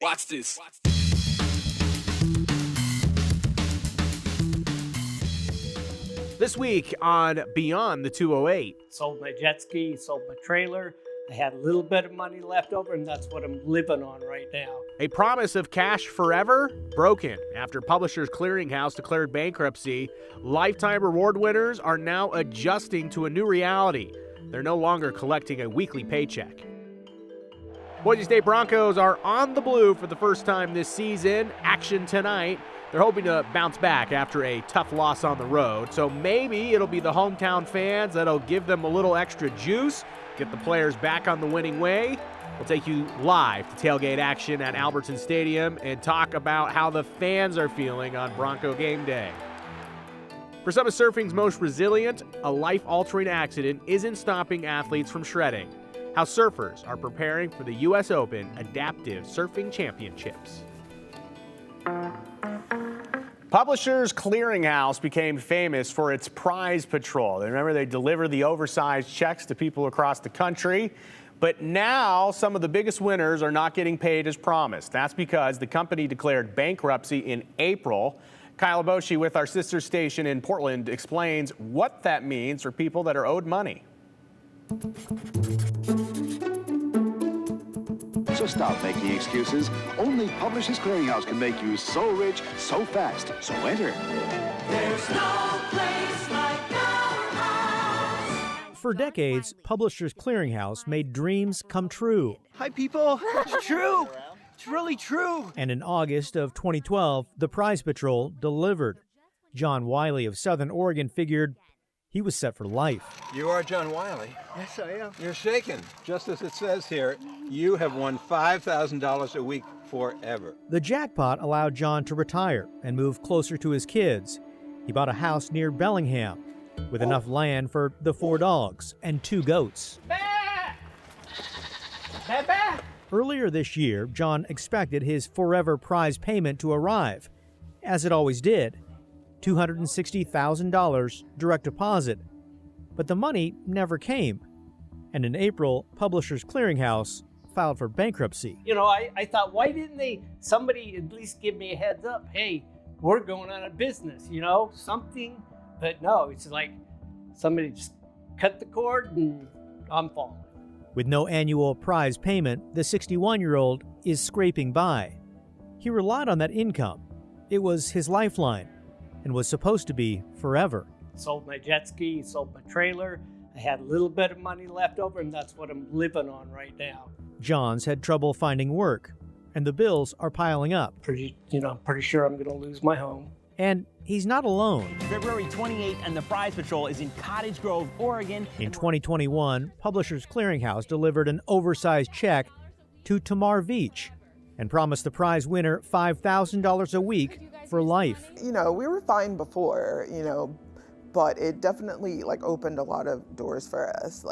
Watch this. This week on Beyond the 208. Sold my jet ski, sold my trailer. I had a little bit of money left over, and that's what I'm living on right now. A promise of cash forever broken after Publishers Clearinghouse declared bankruptcy. Lifetime reward winners are now adjusting to a new reality. They're no longer collecting a weekly paycheck. Boise State Broncos are on the blue for the first time this season. Action tonight. They're hoping to bounce back after a tough loss on the road. So maybe it'll be the hometown fans that'll give them a little extra juice, get the players back on the winning way. We'll take you live to tailgate action at Albertson Stadium and talk about how the fans are feeling on Bronco game day. For some of surfing's most resilient, a life-altering accident isn't stopping athletes from shredding. How surfers are preparing for the U.S. Open Adaptive Surfing Championships. Publishers Clearinghouse became famous for its prize patrol. Remember, they deliver the oversized checks to people across the country. But now some of the biggest winners are not getting paid as promised. That's because the company declared bankruptcy in April. Kyle Boshi with our sister station in Portland explains what that means for people that are owed money. So stop making excuses. Only Publishers Clearinghouse can make you so rich, so fast. So enter. There's no place like our house. For decades, Publishers Clearinghouse made dreams come true. Hi, people. It's true. It's really true. And in August of 2012, the prize patrol delivered. John Wiley of Southern Oregon figured he was set for life. You are John Wiley. Yes, I am. You're shaken. Just as it says here, you have won $5,000 a week forever. The jackpot allowed John to retire and move closer to his kids. He bought a house near Bellingham with enough land for the 4 dogs and 2 goats. Earlier this year, John expected his forever prize payment to arrive, as it always did. $260,000 direct deposit. But the money never came. And in April, Publishers Clearinghouse filed for bankruptcy. You know, I thought, why didn't somebody at least give me a heads up? Hey, we're going out of business, something. But no, it's like somebody just cut the cord and I'm falling. With no annual prize payment, the 61-year-old is scraping by. He relied on that income. It was his lifeline and was supposed to be forever. Sold my jet ski, sold my trailer. I had a little bit of money left over, and that's what I'm living on right now. John's had trouble finding work, and the bills are piling up. Pretty sure I'm going to lose my home. And he's not alone. February 28th, and the prize patrol is in Cottage Grove, Oregon. In 2021, Publishers Clearinghouse delivered an oversized check to Tamar Veach and promised the prize winner $5,000 a week for life. We were fine before, but it definitely opened a lot of doors for us,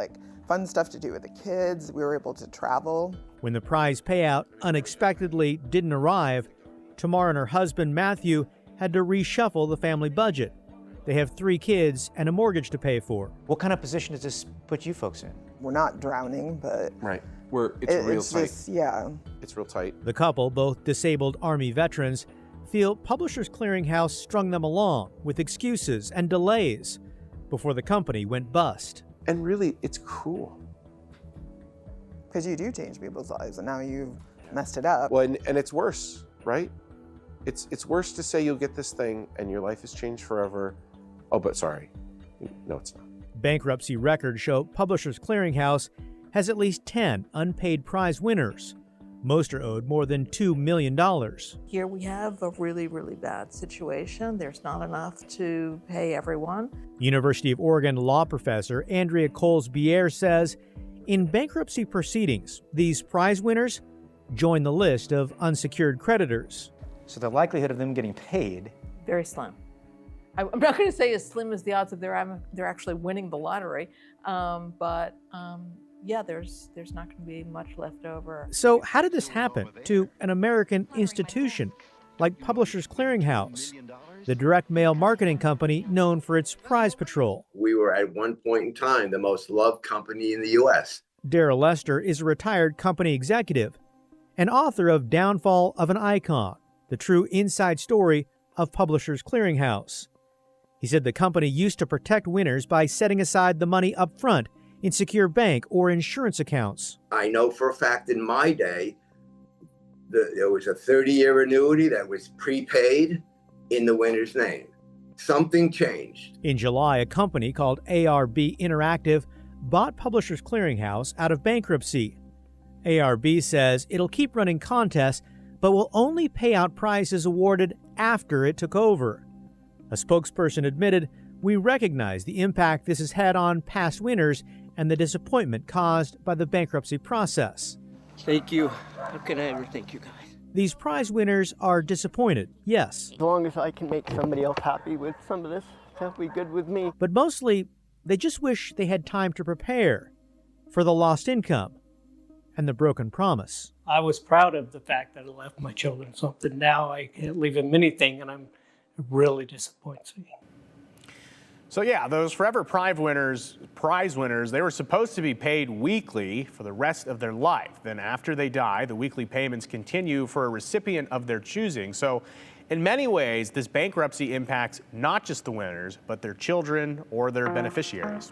fun stuff to do with the kids. We were able to travel. When the prize payout unexpectedly didn't arrive, Tamar and her husband Matthew had to reshuffle the family budget. They have 3 kids and a mortgage to pay for. What kind of position does this put you folks in? We're not drowning, but right. It's real tight. Just, yeah. It's real tight. The couple, both disabled Army veterans, feel Publishers Clearinghouse strung them along with excuses and delays before the company went bust. And really, it's cruel. Because you do change people's lives, and now you've messed it up. Well, and it's worse, right? It's worse to say you'll get this thing and your life has changed forever. Oh, but sorry. No, it's not. Bankruptcy records show Publishers Clearinghouse has at least 10 unpaid prize winners. Most are owed more than $2 million. Here we have a really, really bad situation. There's not enough to pay everyone. University of Oregon law professor Andrea Coles-Bier says in bankruptcy proceedings, these prize winners join the list of unsecured creditors. So the likelihood of them getting paid? Very slim. I'm not going to say as slim as the odds of they're actually winning the lottery, but yeah, there's not going to be much left over. So how did this happen to an American institution like Publishers Clearinghouse, the direct mail marketing company known for its prize patrol? We were at one point in time the most loved company in the U.S. Darrell Lester is a retired company executive and author of Downfall of an Icon, the true inside story of Publishers Clearinghouse. He said the company used to protect winners by setting aside the money up front in secure bank or insurance accounts. I know for a fact in my day, there was a 30-year annuity that was prepaid in the winner's name. Something changed. In July, a company called ARB Interactive bought Publishers Clearinghouse out of bankruptcy. ARB says it'll keep running contests, but will only pay out prizes awarded after it took over. A spokesperson admitted, "We recognize the impact this has had on past winners and the disappointment caused by the bankruptcy process." Thank you. How can I ever thank you guys? These prize winners are disappointed, yes. As long as I can make somebody else happy with some of this, that'll be good with me. But mostly, they just wish they had time to prepare for the lost income and the broken promise. I was proud of the fact that I left my children something. Now I can't leave them anything, and it really disappoints me. So yeah, those Forever prize winners, they were supposed to be paid weekly for the rest of their life. Then after they die, the weekly payments continue for a recipient of their choosing. So in many ways, this bankruptcy impacts not just the winners, but their children or their beneficiaries.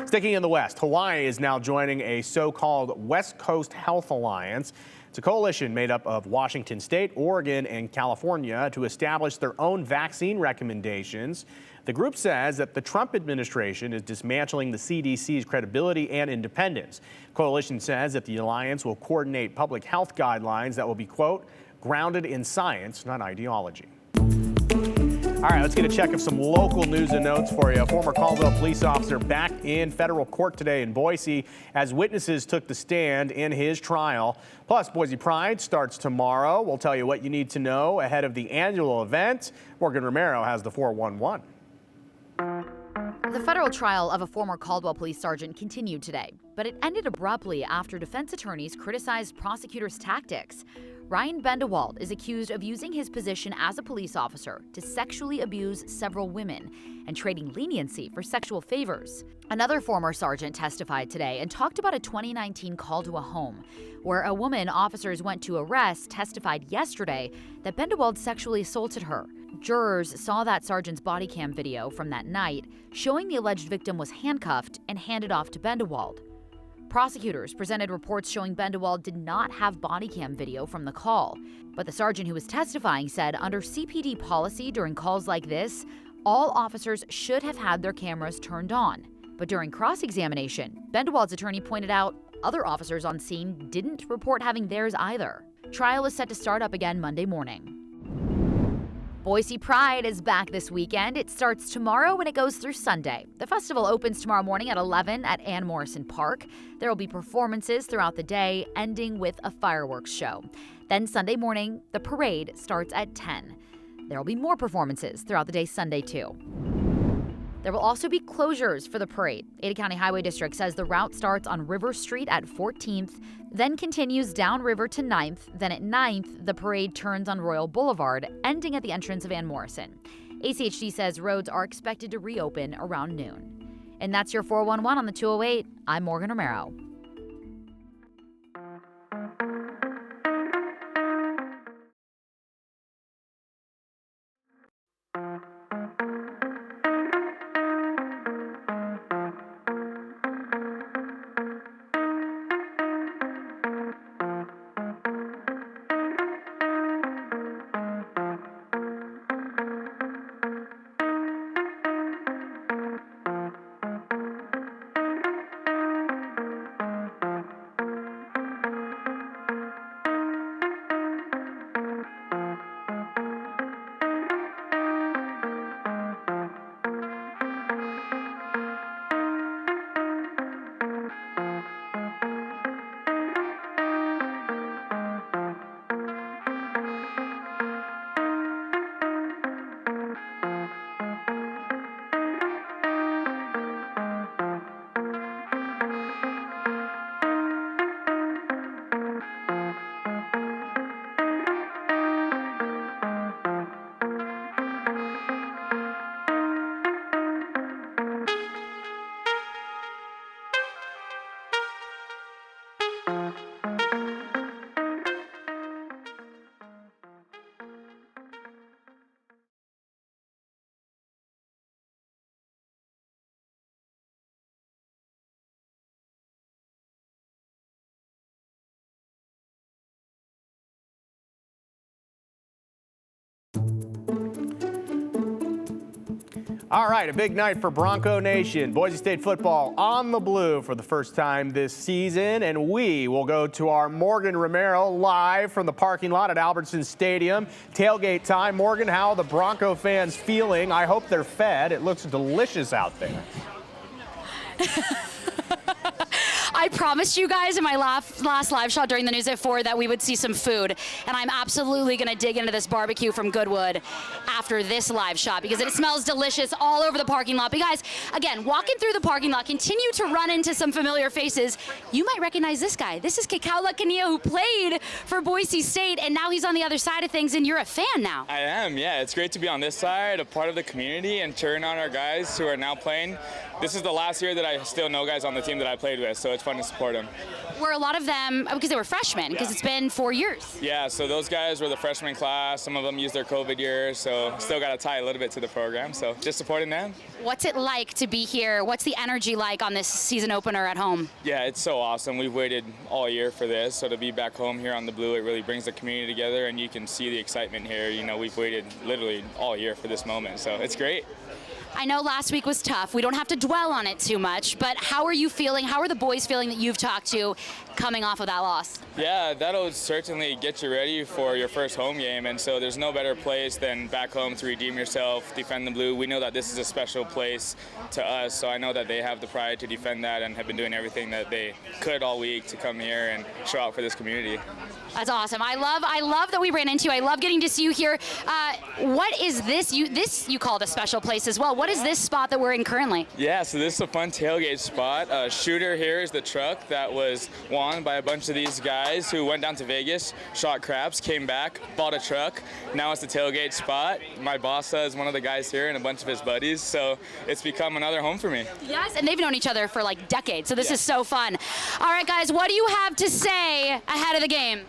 Sticking in the West, Hawaii is now joining a so-called West Coast Health Alliance. It's a coalition made up of Washington State, Oregon, and California to establish their own vaccine recommendations. The group says that the Trump administration is dismantling the CDC's credibility and independence. Coalition says that the alliance will coordinate public health guidelines that will be, quote, grounded in science, not ideology. All right, let's get a check of some local news and notes for you. A former Caldwell police officer back in federal court today in Boise as witnesses took the stand in his trial. Plus, Boise Pride starts tomorrow. We'll tell you what you need to know ahead of the annual event. Morgan Romero has the 411. The federal trial of a former Caldwell police sergeant continued today, but it ended abruptly after defense attorneys criticized prosecutors' tactics. Ryan Bendewald is accused of using his position as a police officer to sexually abuse several women and trading leniency for sexual favors. Another former sergeant testified today and talked about a 2019 call to a home where a woman officers went to arrest testified yesterday that Bendewald sexually assaulted her. Jurors saw that sergeant's body cam video from that night showing the alleged victim was handcuffed and handed off to Bendewald. Prosecutors presented reports showing Bendewald did not have body cam video from the call, but the sergeant who was testifying said under CPD policy during calls like this, all officers should have had their cameras turned on. But during cross-examination, Bendewald's attorney pointed out other officers on scene didn't report having theirs either. Trial is set to start up again Monday morning. Boise Pride is back this weekend. It starts tomorrow and it goes through Sunday. The festival opens tomorrow morning at 11 at Ann Morrison Park. There will be performances throughout the day, ending with a fireworks show. Then Sunday morning, the parade starts at 10. There will be more performances throughout the day Sunday too. There will also be closures for the parade. Ada County Highway District says the route starts on River Street at 14th, then continues downriver to 9th. Then at 9th, the parade turns on Royal Boulevard, ending at the entrance of Ann Morrison. ACHD says roads are expected to reopen around noon. And that's your 411 on the 208. I'm Morgan Romero. All right, a big night for Bronco Nation. Boise State football on the blue for the first time this season, and we will go to our Morgan Romero live from the parking lot at Albertson Stadium. Tailgate time. Morgan, how are the Bronco fans feeling? I hope they're fed. It looks delicious out there. I promised you guys in my last live shot during the News at 4 that we would see some food, and I'm absolutely going to dig into this barbecue from Goodwood after this live shot because it smells delicious all over the parking lot. But guys, again, walking through the parking lot, continue to run into some familiar faces. You might recognize this guy. This is Kekaula Kania, who played for Boise State, and now he's on the other side of things, and you're a fan now. I am, yeah. It's great to be on this side, a part of the community, and cheering on our guys who are now playing. This is the last year that I still know guys on the team that I played with, so it's fun to support them. Were a lot of them, because they were freshmen, because it's been 4 years. Yeah, so those guys were the freshman class. Some of them used their COVID years, so still got to tie a little bit to the program, so just supporting them. What's it like to be here? What's the energy like on this season opener at home? Yeah, it's so awesome. We've waited all year for this, so to be back home here on the blue, it really brings the community together, and you can see the excitement here. You know, we've waited literally all year for this moment, so it's great. I know last week was tough. We don't have to dwell on it too much, but how are you feeling? How are the boys feeling that you've talked to coming off of that loss? Yeah, that'll certainly get you ready for your first home game, and so there's no better place than back home to redeem yourself, defend the blue. We know that this is a special place to us, so I know that they have the pride to defend that and have been doing everything that they could all week to come here and show out for this community. That's awesome. I love that we ran into you. I love getting to see you here. What is this? You called a special place as well. What is this spot that we're in currently? Yeah, so this is a fun tailgate spot. Shooter here is the truck that was won by a bunch of these guys who went down to Vegas, shot craps, came back, bought a truck. Now it's the tailgate spot. My boss is one of the guys here and a bunch of his buddies, so it's become another home for me. Yes, and they've known each other for like decades, so this is so fun. All right, guys, what do you have to say ahead of the game?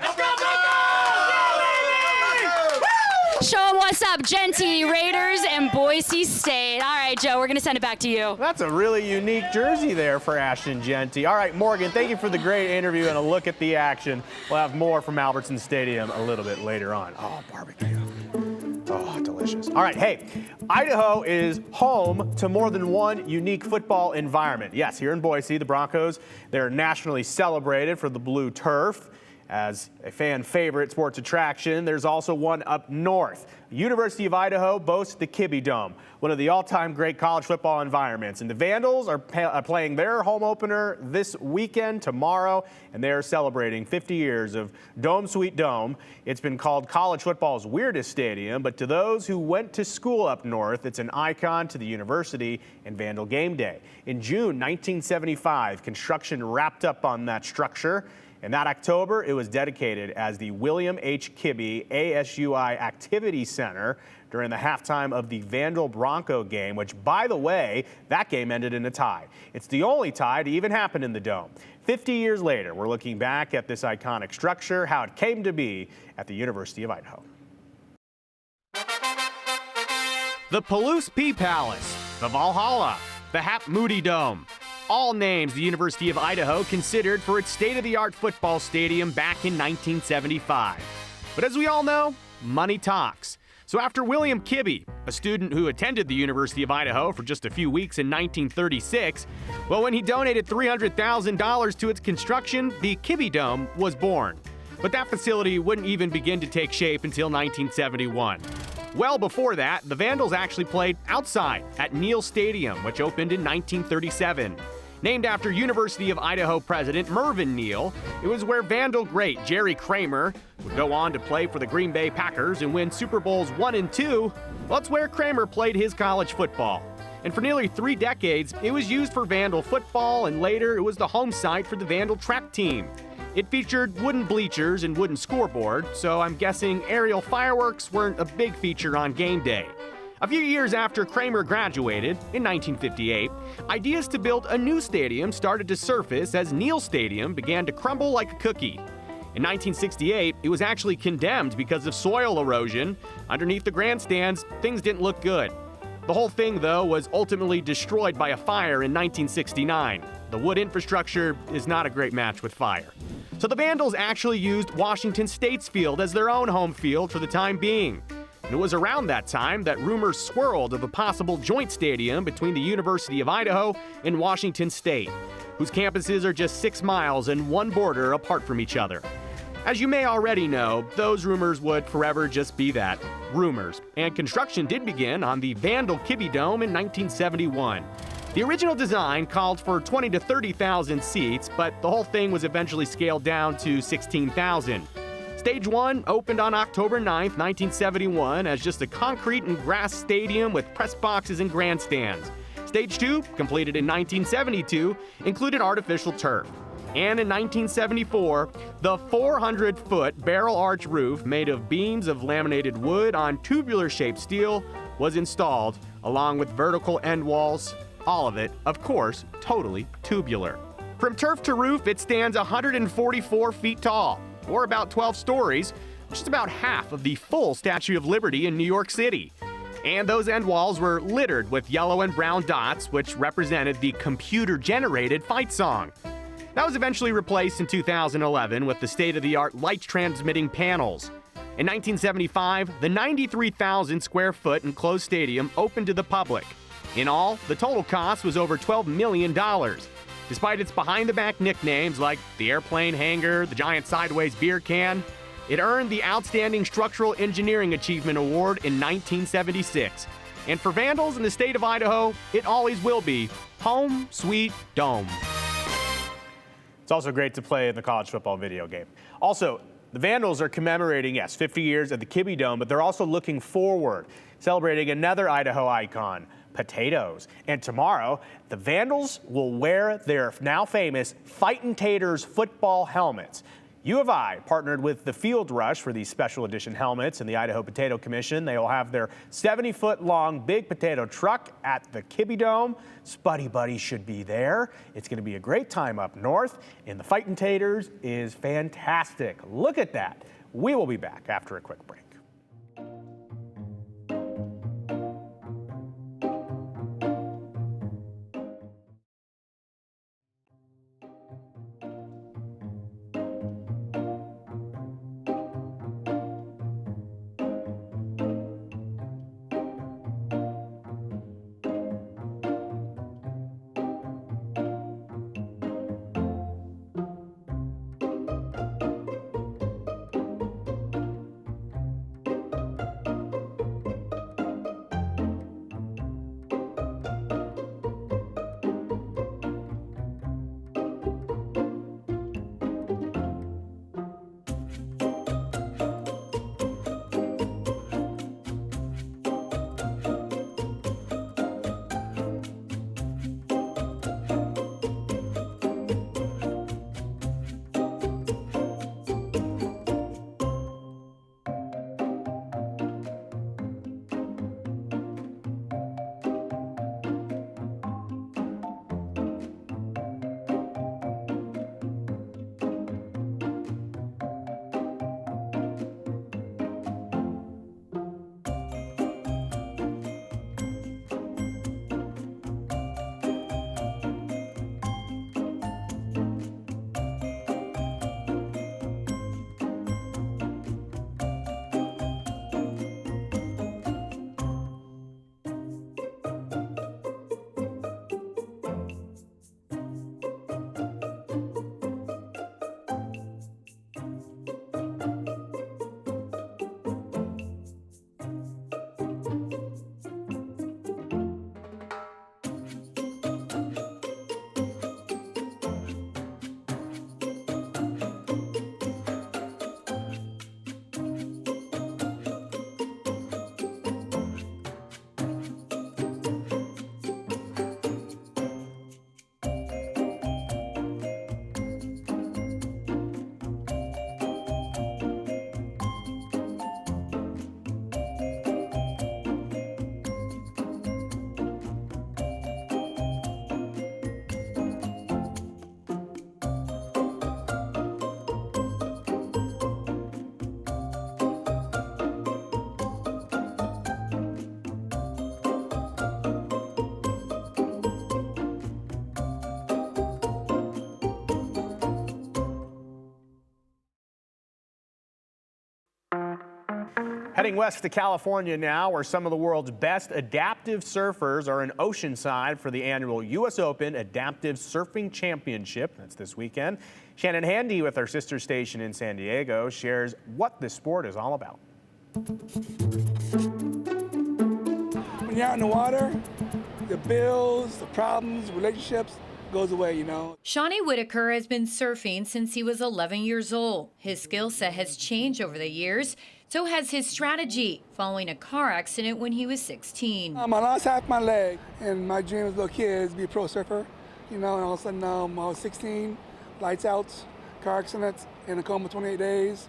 Show them what's up, Genty, Raiders, and Boise State. All right, Joe, we're going to send it back to you. That's a really unique jersey there for Ashton Genty. All right, Morgan, thank you for the great interview and a look at the action. We'll have more from Albertson Stadium a little bit later on. Oh, barbecue. Oh, delicious. All right, hey, Idaho is home to more than one unique football environment. Yes, here in Boise, the Broncos, they're nationally celebrated for the blue turf. As a fan favorite sports attraction, there's also one up north. The University of Idaho boasts the Kibbie Dome, one of the all-time great college football environments. And the Vandals are playing their home opener this weekend, tomorrow, and they are celebrating 50 years of Dome Sweet Dome. It's been called college football's weirdest stadium, but to those who went to school up north, it's an icon to the university and Vandal game day. In June 1975, construction wrapped up on that structure. And that October, it was dedicated as the William H. Kibbie ASUI Activity Center during the halftime of the Vandal Bronco game, which, by the way, that game ended in a tie. It's the only tie to even happen in the Dome. 50 years later, we're looking back at this iconic structure, how it came to be at the University of Idaho. The Palouse P Palace, the Valhalla, the Hap Moody Dome. All names the University of Idaho considered for its state-of-the-art football stadium back in 1975. But as we all know, money talks. So after William Kibbie, a student who attended the University of Idaho for just a few weeks in 1936, well, when he donated $300,000 to its construction, the Kibbie Dome was born. But that facility wouldn't even begin to take shape until 1971. Well before that, the Vandals actually played outside at Neal Stadium, which opened in 1937. Named after University of Idaho president Mervyn Neal, it was where Vandal great Jerry Kramer would go on to play for the Green Bay Packers and win Super Bowls 1 and 2. Well, it's where Kramer played his college football. And for nearly 3 decades, it was used for Vandal football, and later it was the home site for the Vandal track team. It featured wooden bleachers and wooden scoreboard, so I'm guessing aerial fireworks weren't a big feature on game day. A few years after Kramer graduated, in 1958, ideas to build a new stadium started to surface as Neal Stadium began to crumble like a cookie. In 1968, it was actually condemned because of soil erosion. Underneath the grandstands, things didn't look good. The whole thing, though, was ultimately destroyed by a fire in 1969. The wood infrastructure is not a great match with fire. So the Vandals actually used Washington State's field as their own home field for the time being. And it was around that time that rumors swirled of a possible joint stadium between the University of Idaho and Washington State, whose campuses are just 6 miles and one border apart from each other. As you may already know, those rumors would forever just be that, rumors, and construction did begin on the Vandal Kibbie Dome in 1971. The original design called for 20 to 30,000 seats, but the whole thing was eventually scaled down to 16,000. Stage 1 opened on October 9, 1971 as just a concrete and grass stadium with press boxes and grandstands. Stage 2, completed in 1972, included artificial turf. And in 1974, the 400-foot barrel arch roof made of beams of laminated wood on tubular-shaped steel was installed, along with vertical end walls. All of it, of course, totally tubular. From turf to roof, it stands 144 feet tall, or about 12 stories, which is about half of the full Statue of Liberty in New York City. And those end walls were littered with yellow and brown dots, which represented the computer-generated fight song. That was eventually replaced in 2011 with the state-of-the-art light-transmitting panels. In 1975, the 93,000 square foot enclosed stadium opened to the public. In all, the total cost was over $12 million. Despite its behind-the-back nicknames like the airplane hangar, the giant sideways beer can, it earned the Outstanding Structural Engineering Achievement Award in 1976. And for Vandals in the state of Idaho, it always will be home sweet dome. It's also great to play in the college football video game. Also, the Vandals are commemorating, 50 years at the Kibbie Dome, but they're also looking forward, celebrating another Idaho icon, potatoes. And tomorrow, the Vandals will wear their now famous Fightin' Taters football helmets. U of I partnered with the Field Rush for these special edition helmets and the Idaho Potato Commission. They will have their 70-foot-long big potato truck at the Kibbie Dome. Spuddy Buddy should be there. It's going to be a great time up north, and the Fightin' Taters is fantastic. Look at that. We will be back after a quick break. Heading west to California now, where some of the world's best adaptive surfers are in Oceanside for the annual U.S. Open Adaptive Surfing Championship. That's this weekend. Shannon Handy with our sister station in San Diego shares what this sport is all about. When you're out in the water, the bills, the problems, relationships goes away, you know. Shawnee Whitaker has been surfing since he was 11 years old. His skill set has changed over the years. So has his strategy, following a car accident when he was 16. I lost half my leg, and my dream as a little kid is to be a pro surfer. You know, and all of a sudden I was 16, lights out, car accident, in a coma 28 days,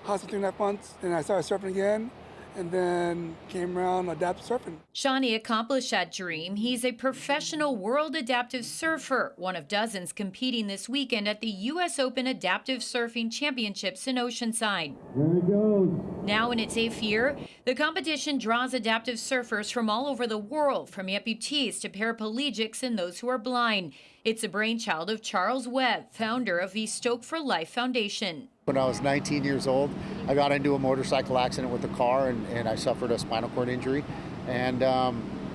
hospital 2.5 months, and I started surfing again, and then came around adaptive surfing. Shawnee accomplished that dream. He's a professional world adaptive surfer, one of dozens competing this weekend at the U.S. Open Adaptive Surfing Championships in Oceanside. There it goes. Now in its 8th year, the competition draws adaptive surfers from all over the world, from amputees to paraplegics and those who are blind. It's a brainchild of Charles Webb, founder of the Stoke for Life Foundation. When I was 19 years old, I got into a motorcycle accident with a car and I suffered a spinal cord injury. And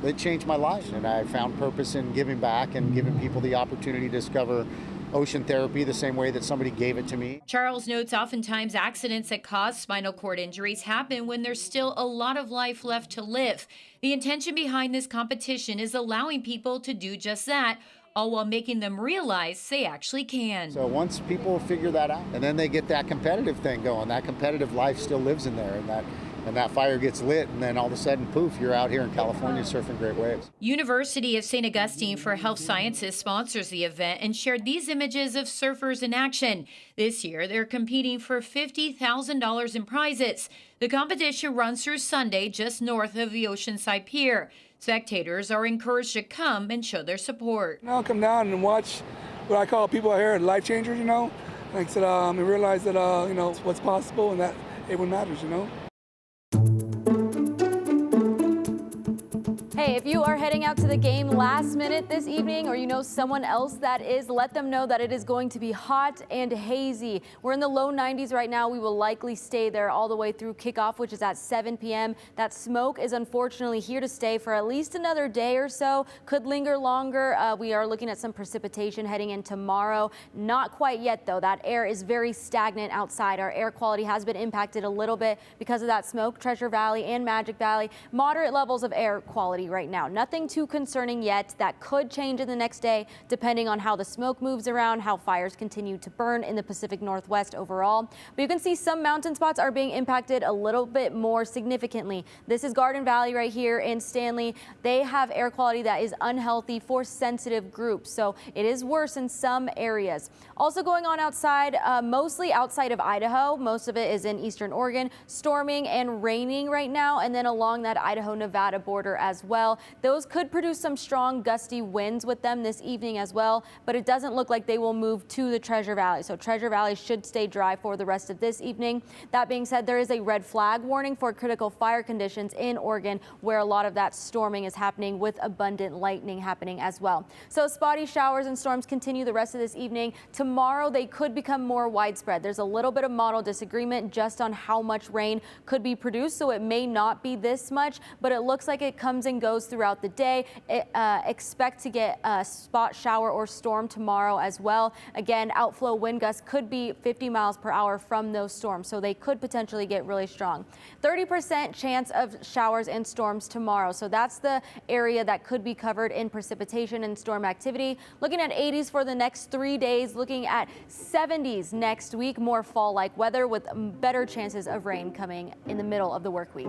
it changed my life. And I found purpose in giving back and giving people the opportunity to discover ocean therapy the same way that somebody gave it to me. Charles notes oftentimes accidents that cause spinal cord injuries happen when there's still a lot of life left to live. The intention behind this competition is allowing people to do just that, all while making them realize they actually can. So once people figure that out, and then they get that competitive thing going, that competitive life still lives in there, and that fire gets lit, and then all of a sudden, poof, you're out here in California surfing great waves. University of St. Augustine for Health Sciences sponsors the event and shared these images of surfers in action. This year, they're competing for $50,000 in prizes. The competition runs through Sunday just north of the Oceanside Pier. Spectators are encouraged to come and show their support. You know, come down and watch what I call people out here life changers, you know. Like I said, and realize that, you know, what's possible and that everyone matters, you know. Hey, if you are heading out to the game last minute this evening, or you know someone else that is, let them know that it is going to be hot and hazy. We're in the low 90s right now. We will likely stay there all the way through kickoff, which is at 7 p.m. That smoke is unfortunately here to stay for at least another day or so. Could linger longer. We are looking at some precipitation heading in tomorrow. Not quite yet, though. That air is very stagnant outside. Our air quality has been impacted a little bit because of that smoke. Treasure Valley and Magic Valley, moderate levels of air quality right now. Nothing too concerning yet. That could change in the next day depending on how the smoke moves around, how fires continue to burn in the Pacific Northwest overall. But you can see some mountain spots are being impacted a little bit more significantly. This is Garden Valley right here in Stanley. They have air quality that is unhealthy for sensitive groups, so it is worse in some areas. Also going on outside, mostly outside of Idaho. Most of it is in eastern Oregon. Storming and raining right now, and then along that Idaho-Nevada border as well. Those could produce some strong gusty winds with them this evening as well, but it doesn't look like they will move to the Treasure Valley. So Treasure Valley should stay dry for the rest of this evening. That being said, there is a red flag warning for critical fire conditions in Oregon, where a lot of that storming is happening with abundant lightning happening as well. So spotty showers and storms continue the rest of this evening. Tomorrow, they could become more widespread. There's a little bit of model disagreement just on how much rain could be produced, so it may not be this much, but it looks like it comes and goes throughout the day. Expect to get a spot shower or storm tomorrow as well. Again, outflow wind gusts could be 50 miles per hour from those storms, so they could potentially get really strong. 30% chance of showers and storms tomorrow, so that's the area that could be covered in precipitation and storm activity. Looking at 80s for the next 3 days, looking at 70s next week, more fall-like weather with better chances of rain coming in the middle of the work week.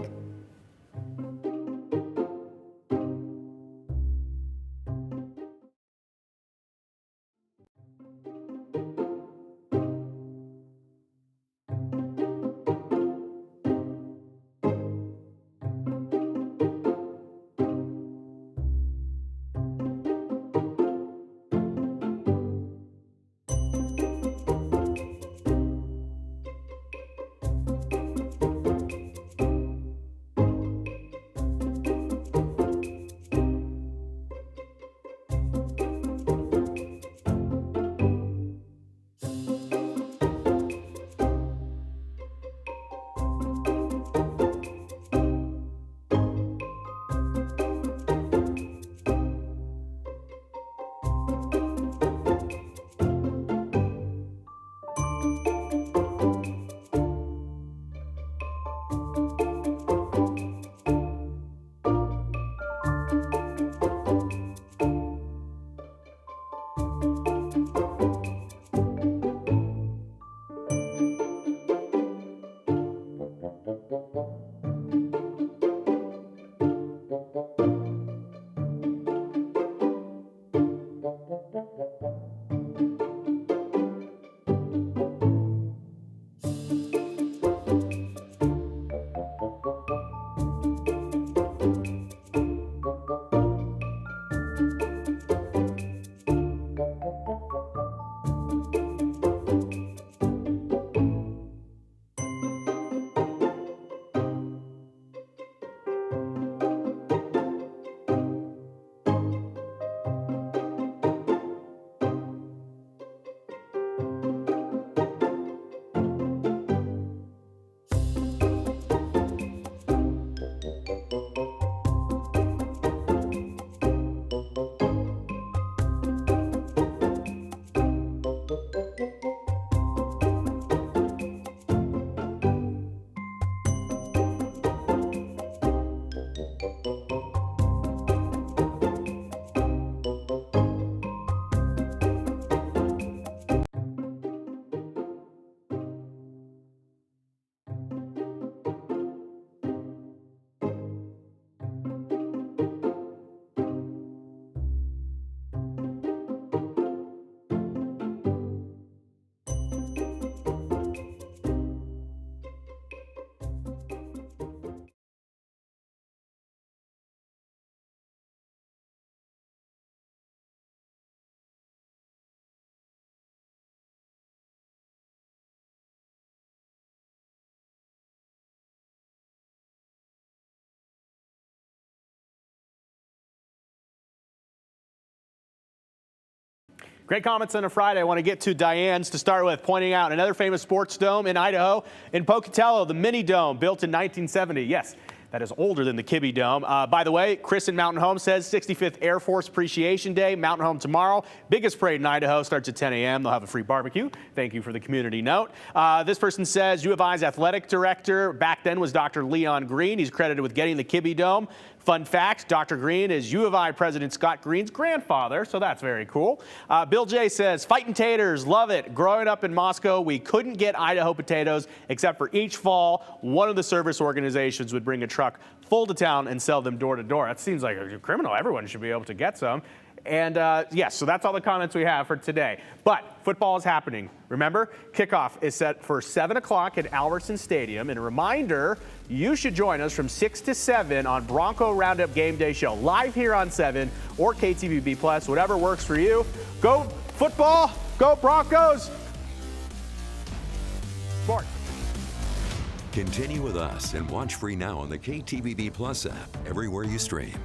Great comments on a Friday. I want to get to Diane's to start with, pointing out another famous sports dome in Idaho, in Pocatello, the Mini Dome, built in 1970. Yes, that is older than the Kibbie Dome. By the way, Chris in Mountain Home says 65th Air Force Appreciation Day, Mountain Home tomorrow. Biggest parade in Idaho starts at 10 a.m. They'll have a free barbecue. Thank you for the community note. This person says U of I's athletic director back then was Dr. Leon Green. He's credited with getting the Kibbie Dome. Fun fact, Dr. Green is U of I President Scott Green's grandfather, so that's very cool. Bill J says, fighting taters, love it. Growing up in Moscow, we couldn't get Idaho potatoes, except for each fall, one of the service organizations would bring a truck full to town and sell them door to door. That seems like a criminal. Everyone should be able to get some. And yes, so that's all the comments we have for today. But football is happening. Remember, kickoff is set for 7 o'clock at Albertson Stadium. And a reminder, you should join us from 6 to 7 on Bronco Roundup Game Day Show, live here on 7 or KTVB+, whatever works for you. Go football, go Broncos. Sport. Continue with us and watch free now on the KTVB Plus app, everywhere you stream.